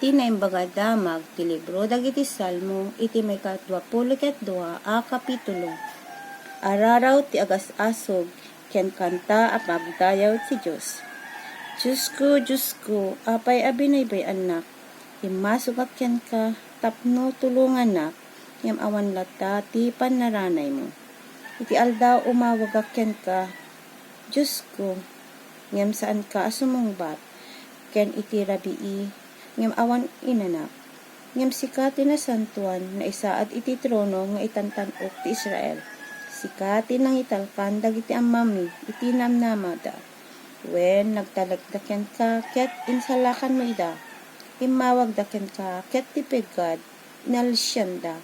iti na imbaga damag ti libro dagiti Salmo iti may kat-22 a kapitulo. Araraw ti agas-asog ken kanta a pagdayaw ti Dios. Diyos ko, apay abinaybay anak, imasog ken ka, tapno tulungan nak, yam awan lata ti panaranay mo. Iti aldaw umawag ken ka, Diyos ko, ngem saan ka asumungbat, ken iti rabii, ngem awan inanak. Ngem sika tinasantuan na isaad iti trono nga itantanok ti Israel. Sika tinangitalkan dagiti amami iti namnamada. Wen nagtalagdaken ka ket insalakan mo ida. Imawag daken ka ket tipegad nalsyanda.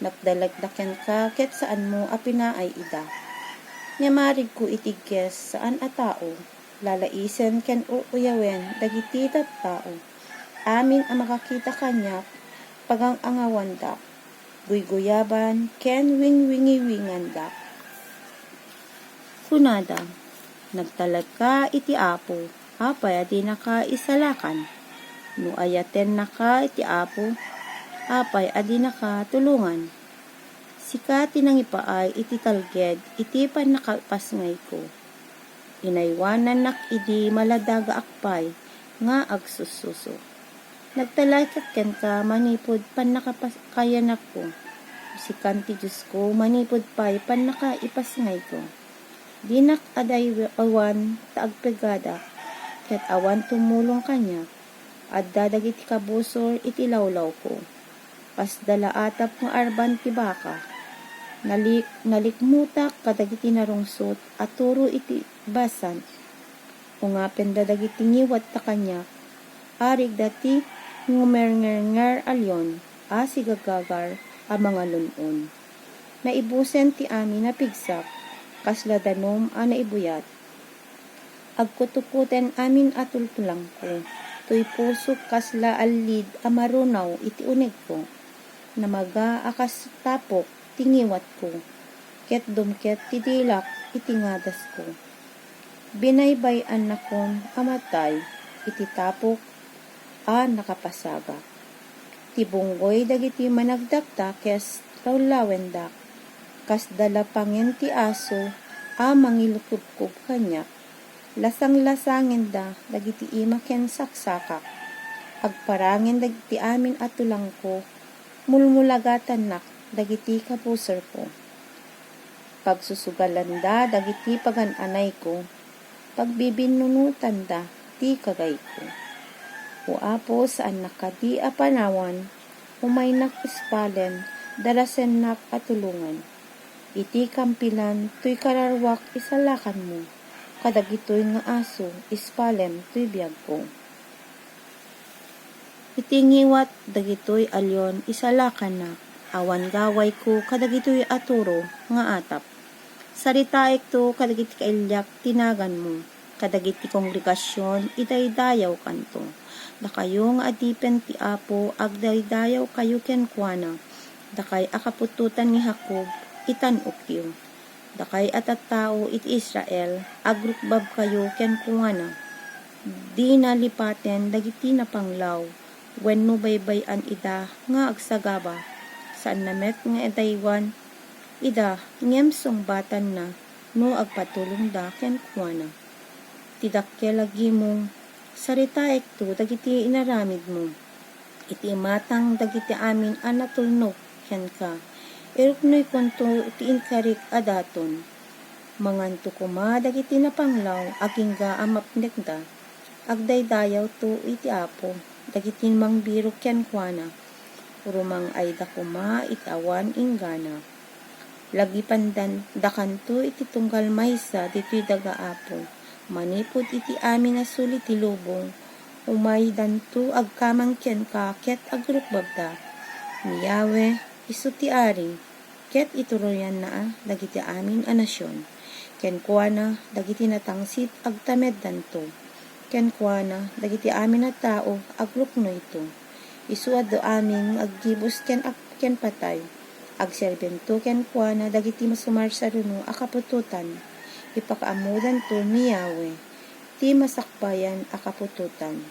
Nagdalagdaken ka ket saan mo apinaay ida. Nyamarig ko itiges saan a tao. Lalaisen ken uuyawen dagiti tattao. Amin ang makakita kanya pagang angawanda. Guyguyaban ken wingwingiwinganda. Kunada, nagtalag ka iti apo, apay adi naka isalakan. No ayaten naka iti apo, apay adi naka tulungan. Sika tinangipaay iti talged, iti panakapasngay ko. Inaywanan nak idi maladaga akpay, nga agsususo. Nagtalagkat ken ka manipod panakapaskayan ako. Sikan ti Diyos ko manipod pay panakaipasngay ko. Dinak aday awan taagpegada, ket awan tumulong kanya, at dadag iti kabusor iti lawlaw ko. Pasdala atap ng arban ti baka, nalikmutak kadag iti narungsot, at turo iti basan. Ungapen dadag iti ngiwat ta kanya, arig dati ngumer-nger alyon, asigagagar a mga lunon. Naibusen ti amin na pigsak, kasla danom a naibuyat. Agkutukuten amin atultulang ko, tuy pusok kasla alid a marunaw iti unig ko. Namaga akas tapok tingiwat ko, ket dumket ti dilak iti ngadas ko. Binaybayan nakon amatay, iti tapok a nakapasaga. Tibunggoy dagiti managdakta kes laulawendak, kas dala pangin ti aso a mangilukubkub kanya. Lasang-lasangin da dagiti ima ken saksakak. Agparangin dagiti amin at tulang ko, mulmulagatan nak dagiti kapusor ko. Pagsusugalan da dagiti pagananay ko, pagbibinunutan da ti kagay ko. O apo saan nakadi a panawan, umay ispalen, dalasen nak atulungan. Iti kampilan, tuy kararwak isalakan mo, kadag ito'y nga aso, ispalem, tuy biyag ko. Iti ngiwat, dagito'y alyon, isalakan na, awan gaway ko, kadag ito'y aturo, nga atap. Saritaik to, kadag iti kailyak, tinagan mo, kadag iti kongregasyon, idaydayaw kanto. Da kayo nga adipen ti apo, agdaydayaw kayo kenkwana, da kay akapututan ni Jacob, itanok yu. Da kay atattao iti Israel, agrukbab kayo kenkwana. Di nalipaten dagiti napanglaw, wenno baybayan ida nga agsagaba, saan namet nga edaywan, ida ngem batan na, no agpatulong da kenkwana. Tidakkel lagi mong saritaek to dagiti inaramid mo. Iti matang dagiti amin anatulnok ken ka. Iruknoy konto iti inkarik adaton. Manganto kuma dagiti napanglaw agingga amapnekda. Agdaydayaw to iti apo dagiti mangbiro ken kuana. Urumang ayda kuma itawan ingana. Lagi pandan dakanto iti tunggal maysa dito'y dagaapo. Manipod iti amin na sulit ti lubong, umay danto agkamang ken ka, ket agrukbabda. Miyawe, iso ti ari, ket ituroyan na dagiti amin a nasyon. Ken kuana, dagiti natangsit agtamed danto. Ken kuana, dagiti amin na tao, agrukno ito. Isu addo amin aggibos ken patay. Agserbento ken kuana, dagiti masumar sa runo akapututan. Ipakaamudan to ni Yahweh, ti masakbayan akapututan.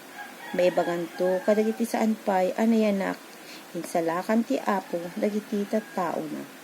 Maibaganto kadagiti saan pay anayanak insalakan ti Apo dagiti tattao na.